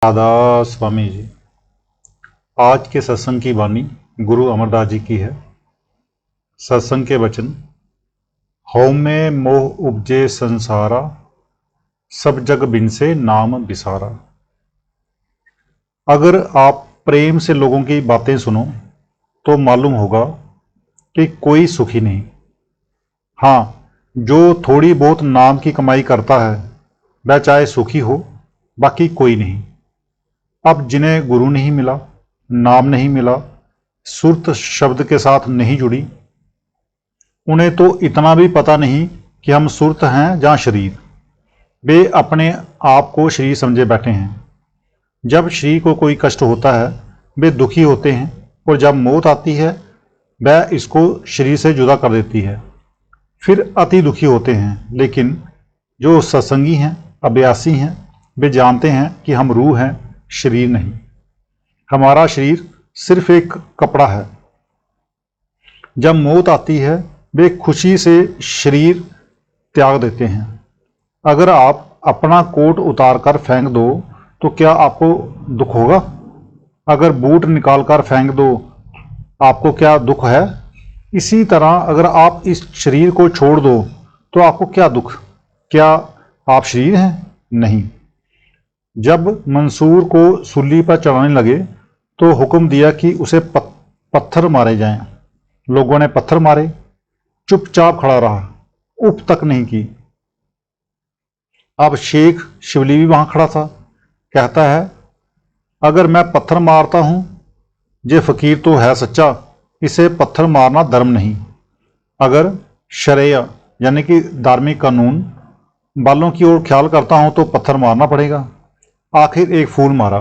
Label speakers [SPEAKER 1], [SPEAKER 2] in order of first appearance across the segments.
[SPEAKER 1] राधा स्वामी जी। आज के सत्संग की वाणी गुरु अमरदास जी की है। सत्संग के वचन। हौ में मोह उपजे संसारा, सब जग बिन से नाम बिसारा। अगर आप प्रेम से लोगों की बातें सुनो तो मालूम होगा कि कोई सुखी नहीं। हाँ, जो थोड़ी बहुत नाम की कमाई करता है वह चाहे सुखी हो, बाकी कोई नहीं। अब जिन्हें गुरु नहीं मिला, नाम नहीं मिला, सुरत शब्द के साथ नहीं जुड़ी, उन्हें तो इतना भी पता नहीं कि हम सुरत हैं या शरीर। वे अपने आप को शरीर समझे बैठे हैं। जब शरीर को कोई कष्ट होता है वे दुखी होते हैं, और जब मौत आती है वह इसको शरीर से जुदा कर देती है। फिर अति दुखी होते हैं। लेकिन जो सत्संगी हैं, अभ्यासी हैं, वे जानते हैं कि हम रूह हैं, शरीर नहीं। हमारा शरीर सिर्फ एक कपड़ा है। जब मौत आती है वे खुशी से शरीर त्याग देते हैं। अगर आप अपना कोट उतार कर फेंक दो तो क्या आपको दुख होगा? अगर बूट निकाल कर फेंक दो आपको क्या दुख है? इसी तरह अगर आप इस शरीर को छोड़ दो तो आपको क्या दुख? क्या आप शरीर हैं? नहीं। जब मंसूर को सूली पर चढ़ाने लगे तो हुक्म दिया कि उसे पत्थर मारे जाएं। लोगों ने पत्थर मारे, चुपचाप खड़ा रहा, उफ तक नहीं की। अब शेख शिवली भी वहां खड़ा था। कहता है, अगर मैं पत्थर मारता हूं, ये फकीर तो है सच्चा, इसे पत्थर मारना धर्म नहीं। अगर शरिया यानी कि धार्मिक कानून बालों की ओर ख्याल करता हूं तो पत्थर मारना पड़ेगा। आखिर एक फूल मारा।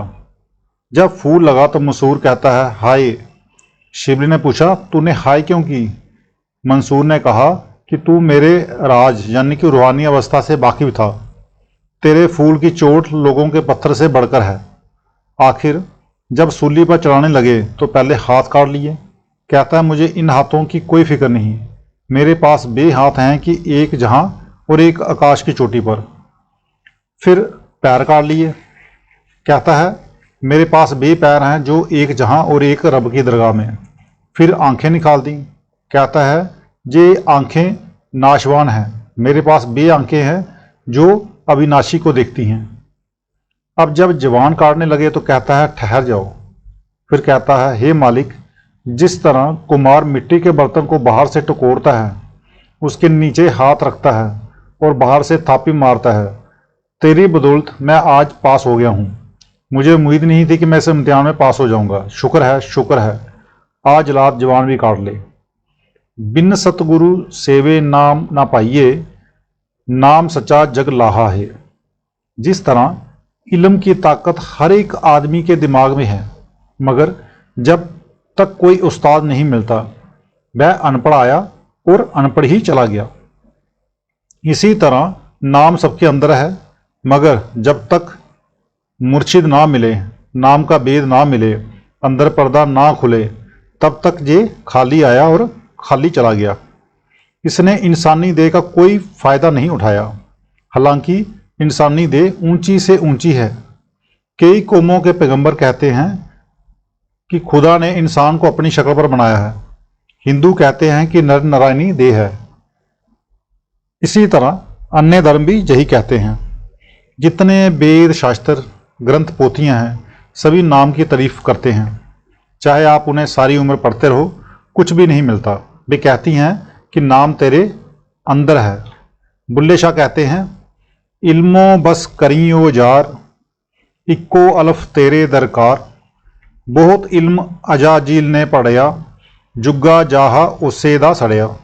[SPEAKER 1] जब फूल लगा तो मंसूर कहता है, हाय। शिवली ने पूछा, तूने हाय क्यों की? मंसूर ने कहा कि तू मेरे राज यानी कि रूहानी अवस्था से वाकिफ था। तेरे फूल की चोट लोगों के पत्थर से बढ़कर है। आखिर जब सूली पर चढ़ाने लगे तो पहले हाथ काट लिए। कहता है, मुझे इन हाथों की कोई फिक्र नहीं। मेरे पास बे हाथ हैं कि एक जहां और एक आकाश की चोटी पर। फिर पैर काट लिए। कहता है, मेरे पास बे पैर हैं जो एक जहां और एक रब की दरगाह में। फिर आंखें निकाल दी। कहता है, ये आंखें नाशवान हैं, मेरे पास बे आंखें हैं जो अविनाशी को देखती हैं। अब जब जवान काटने लगे तो कहता है, ठहर जाओ। फिर कहता है, हे मालिक, जिस तरह कुम्हार मिट्टी के बर्तन को बाहर से टकोरता है, उसके नीचे हाथ रखता है और बाहर से थापी मारता है, तेरी बदौलत मैं आज पास हो गया हूं। मुझे उम्मीद नहीं थी कि मैं इस इम्तिहान में पास हो जाऊंगा। शुक्र है, शुक्र है। आज रात जवान भी काट ले। बिन सतगुरु सेवे नाम ना पाइए, नाम सच्चा जग लाहा है। जिस तरह इल्म की ताकत हर एक आदमी के दिमाग में है, मगर जब तक कोई उस्ताद नहीं मिलता वह अनपढ़ आया और अनपढ़ ही चला गया। इसी तरह नाम सबके अंदर है, मगर जब तक मुर्शिद ना मिले, नाम का भेद ना मिले, अंदर पर्दा ना खुले, तब तक ये खाली आया और खाली चला गया। इसने इंसानी देह का कोई फायदा नहीं उठाया। हालांकि इंसानी देह ऊंची से ऊंची है। कई कौमों के पैगंबर कहते हैं कि खुदा ने इंसान को अपनी शक्ल पर बनाया है। हिंदू कहते हैं कि नर नारायणी देह है। इसी तरह अन्य धर्म भी यही कहते हैं। जितने वेद शास्त्र ग्रंथ पोथियां हैं सभी नाम की तारीफ करते हैं। चाहे आप उन्हें सारी उम्र पढ़ते रहो, कुछ भी नहीं मिलता। वे कहती हैं कि नाम तेरे अंदर है। बुल्ले शाह कहते हैं, इल्मो बस करियो जार, इक्को अल्फ तेरे दरकार। बहुत इल्म अजाजील ने पढ़िया, जुग्गा जाहा उससे दा सड़िया।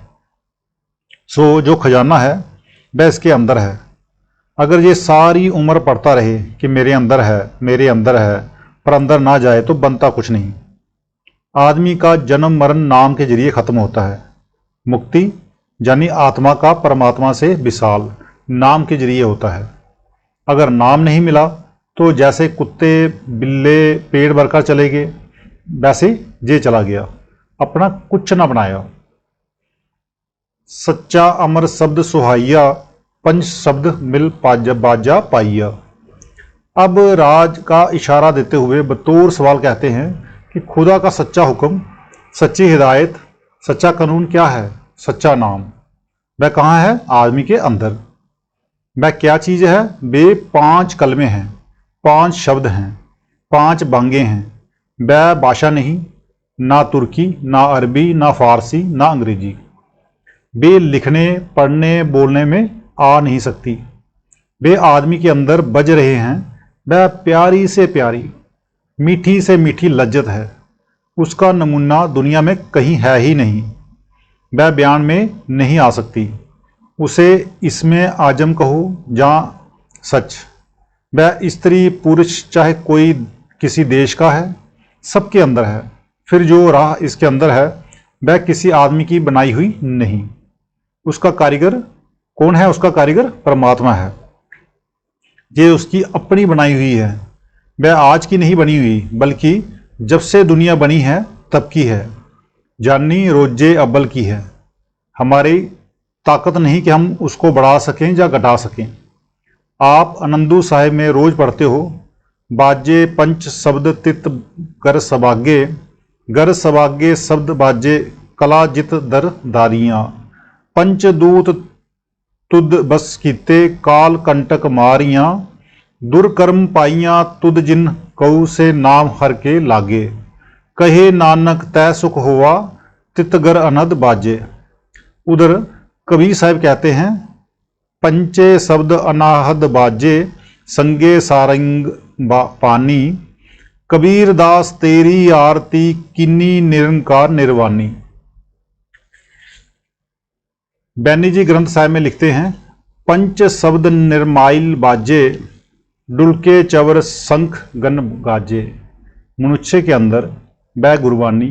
[SPEAKER 1] सो जो खजाना है वह इसके अंदर है। अगर ये सारी उम्र पढ़ता रहे कि मेरे अंदर है, मेरे अंदर है, पर अंदर ना जाए तो बनता कुछ नहीं। आदमी का जन्म मरण नाम के जरिए खत्म होता है। मुक्ति यानी आत्मा का परमात्मा से विशाल नाम के जरिए होता है। अगर नाम नहीं मिला तो जैसे कुत्ते बिल्ले पेड़ भरकर चले गए, वैसे ये चला गया, अपना कुछ ना बनाया। सच्चा अमर शब्द सुहाइया, पंच शब्द मिल बाजा पाइया। अब राज का इशारा देते हुए बतौर सवाल कहते हैं कि खुदा का सच्चा हुक्म, सच्ची हिदायत, सच्चा कानून क्या है? सच्चा नाम। वह कहाँ है? आदमी के अंदर। वह क्या चीज़ है? वे 5 कलमे हैं, 5 शब्द हैं, 5 बांगे हैं। वह भाषा नहीं, ना तुर्की, ना अरबी, ना फारसी, ना अंग्रेजी। वे लिखने, पढ़ने, बोलने में आ नहीं सकती। वे आदमी के अंदर बज रहे हैं। वह प्यारी से प्यारी, मीठी से मीठी लज्जत है। उसका नमूना दुनिया में कहीं है ही नहीं। वह बयान में नहीं आ सकती। उसे इसमें आजम कहो या सच। वह स्त्री पुरुष चाहे कोई किसी देश का है, सबके अंदर है। फिर जो राह इसके अंदर है वह किसी आदमी की बनाई हुई नहीं। उसका कारीगर कौन है? उसका कारीगर परमात्मा है। ये उसकी अपनी बनाई हुई है। वह आज की नहीं बनी हुई, बल्कि जब से दुनिया बनी है तब की है, जानी रोजे अव्वल की है। हमारी ताकत नहीं कि हम उसको बढ़ा सकें या घटा सकें। आप आनंदू साहिब में रोज पढ़ते हो, बाजे पंच शब्द तित कर सबागे, गर सबागे शब्द बाजे कला जित दर दारियाँ, पंचदूत तुद बस कीते काल कंटक मारियाँ, दुर्कर्म पाइयाँ तुद जिन कऊ से नाम हर के लागे, कहे नानक तय सुख हुआ तितगर अनद बाजे। उधर कबीर साहब कहते हैं, पंचे शब्द अनाहद बाजे संगे सारंग पानी, कबीर दास तेरी आरती किन्नी निरंकार निर्वाणी। बैनी जी ग्रंथ साहिब में लिखते हैं, पंच शब्द निर्माइल बाजे डुलके चवर शंख गन गाजे। मनुष्य के अंदर वह गुरबानी,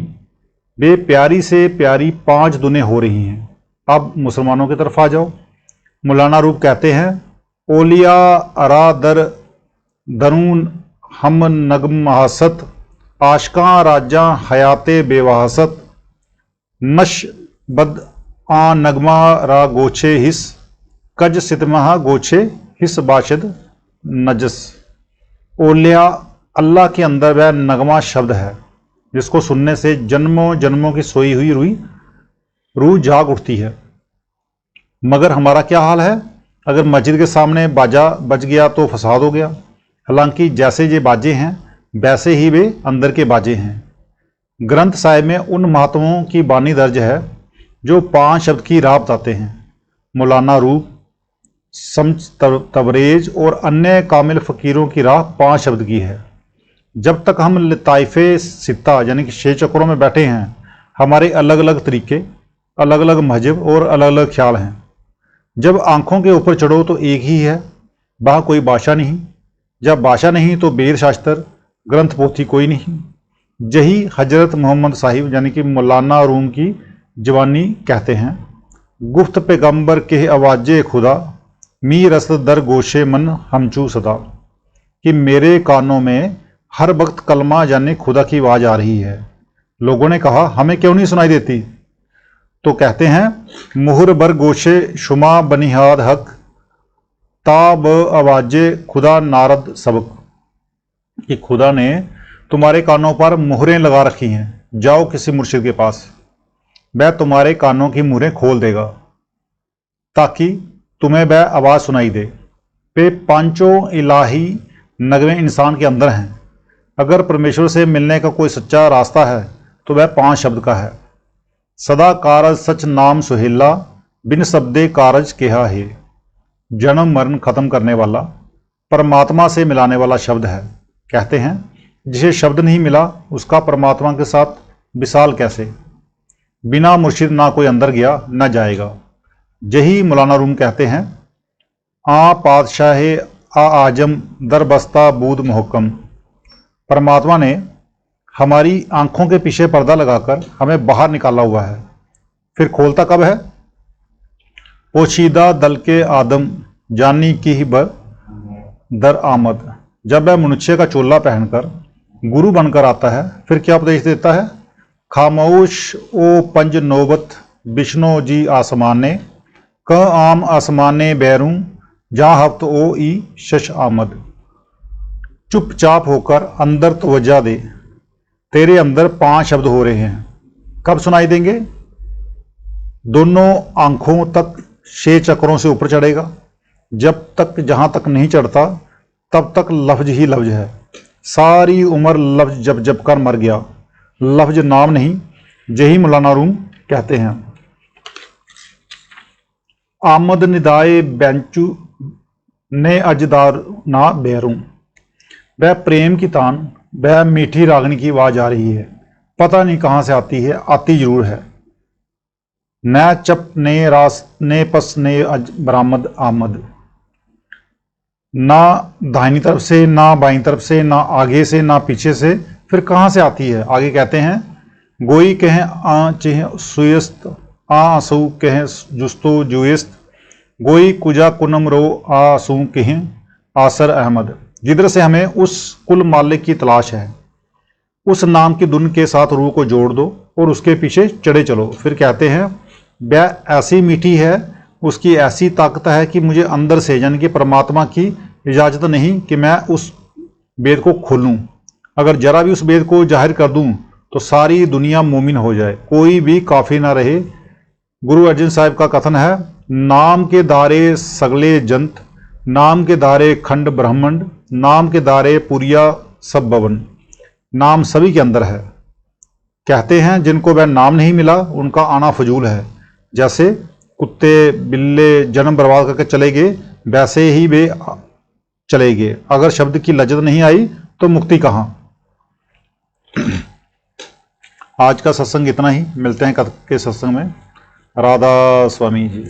[SPEAKER 1] वे प्यारी से प्यारी 5 धुनें हो रही हैं। अब मुसलमानों की तरफ आ जाओ। मौलाना रूप कहते हैं, ओलिया अरा दर दरून हम नगम महासत, आशका राजा हयाते बेवाहसत, नश बद आ नगमा रा गोछे हिस, कज सितमहा गोछे हिस बाशद नजस। ओलिया अल्लाह के अंदर वह नगमा शब्द है जिसको सुनने से जन्मों जन्मों की सोई हुई रूह जाग उठती है। मगर हमारा क्या हाल है? अगर मस्जिद के सामने बाजा बज गया तो फसाद हो गया। हालांकि जैसे ये बाजे हैं वैसे ही वे अंदर के बाजे हैं। ग्रंथ साहिब में उन महात्माओं की बानी दर्ज है जो 5 शब्द की राह बताते हैं। मौलाना रूप, शम्स तबरेज और अन्य कामिल फ़कीरों की राह 5 शब्द की है। जब तक हम लताइफ़े सित्ता यानी कि 6 चक्रों में बैठे हैं, हमारे अलग अलग तरीके, अलग अलग मजहब और अलग अलग ख्याल हैं। जब आँखों के ऊपर चढ़ो तो एक ही है, वहाँ कोई भाषा नहीं। जब भाषा नहीं तो वेद शास्त्र ग्रंथ पोथी कोई नहीं। यही हजरत मोहम्मद साहिब यानी कि मौलाना रूम की जवानी कहते हैं, गुफ्त पैगंबर के आवाज़े खुदा, मी रसद दर गोशे मन हमचू सदा। कि मेरे कानों में हर वक्त कलमा यानी खुदा की आवाज़ आ रही है। लोगों ने कहा, हमें क्यों नहीं सुनाई देती? तो कहते हैं, मुहर बर गोशे शुमा बनिहाद हक, ताब आवाज़े खुदा नारद सबक। कि खुदा ने तुम्हारे कानों पर मुहरें लगा रखी हैं, जाओ किसी मुर्शिद के पास, वह तुम्हारे कानों की मुहरें खोल देगा ताकि तुम्हें वह आवाज़ सुनाई दे। वे 5 इलाही नगमे इंसान के अंदर हैं। अगर परमेश्वर से मिलने का कोई सच्चा रास्ता है तो वह 5 शब्द का है। सदा कारज सच नाम सुहेला, बिन शब्दे कारज केहा है। जन्म मरण खत्म करने वाला, परमात्मा से मिलाने वाला शब्द है। कहते हैं, जिसे शब्द नहीं मिला उसका परमात्मा के साथ विशाल कैसे? बिना मुर्शिद ना कोई अंदर गया ना जाएगा। यही मौलाना रूम कहते हैं, आ पातशाह आ आजम दर बस्ता बूद मुहक्कम। परमात्मा ने हमारी आंखों के पीछे पर्दा लगाकर हमें बाहर निकाला हुआ है। फिर खोलता कब है? पोशीदा दल के आदम जानी की ही बर दर आमद। जब वह मनुष्य का चोला पहनकर गुरु बनकर आता है, फिर क्या उपदेश देता है? खामोश ओ पंज नौबत विष्णु जी आसमाने, क आम आसमाने बैरूं जहाँ हफ्त ओ ई शश आमद। चुपचाप होकर अंदर तवज्जो दे, तेरे अंदर 5 शब्द हो रहे हैं। कब सुनाई देंगे? दोनों आंखों तक 6 चक्रों से ऊपर चढ़ेगा, जब तक जहां तक नहीं चढ़ता तब तक लफ्ज ही लफ्ज है। सारी उम्र लफ्ज जब जब कर मर गया, लफ्ज नाम नहीं, यही मौलाना रूम कहते हैं। आमद निदाए बेंचू ने अजदार ना बेरूं, वह प्रेम की तान, वह मीठी रागनी की आवाज आ रही है। पता नहीं कहाँ से आती है, आती जरूर है। न चप ने रास ने पस ने अज बरामद आमद, ना दाहिनी तरफ से, ना बाईं तरफ से, ना आगे से, ना पीछे से, फिर कहाँ से आती है? आगे कहते हैं, गोई कहें आ चेह सुयस्त, आ आंसू कहें जुस्तो जुएस्त, गोई कुजा कुनम रो आंसू कहें आसर अहमद। जिधर से हमें उस कुल मालिक की तलाश है, उस नाम की धुन के साथ रूह को जोड़ दो और उसके पीछे चढ़े चलो। फिर कहते हैं, वह ऐसी मीठी है, उसकी ऐसी ताकत है कि मुझे अंदर से यानी कि परमात्मा की इजाज़त नहीं कि मैं उस वेद को खोलूं। अगर जरा भी उस वेद को जाहिर कर दूं तो सारी दुनिया मोमिन हो जाए, कोई भी काफी ना रहे। गुरु अर्जन साहिब का कथन है, नाम के दारे सगले जंत, नाम के दारे खंड ब्रह्मंड, नाम के दारे पुरिया सब भवन। नाम सभी के अंदर है। कहते हैं, जिनको वह नाम नहीं मिला उनका आना फजूल है। जैसे कुत्ते बिल्ले जन्म बर्बाद करके चले गए, वैसे ही वे चले गए। अगर शब्द की लज्जत नहीं आई तो मुक्ति कहाँ? आज का सत्संग इतना ही, मिलते हैं कल के सत्संग में। राधा स्वामी जी।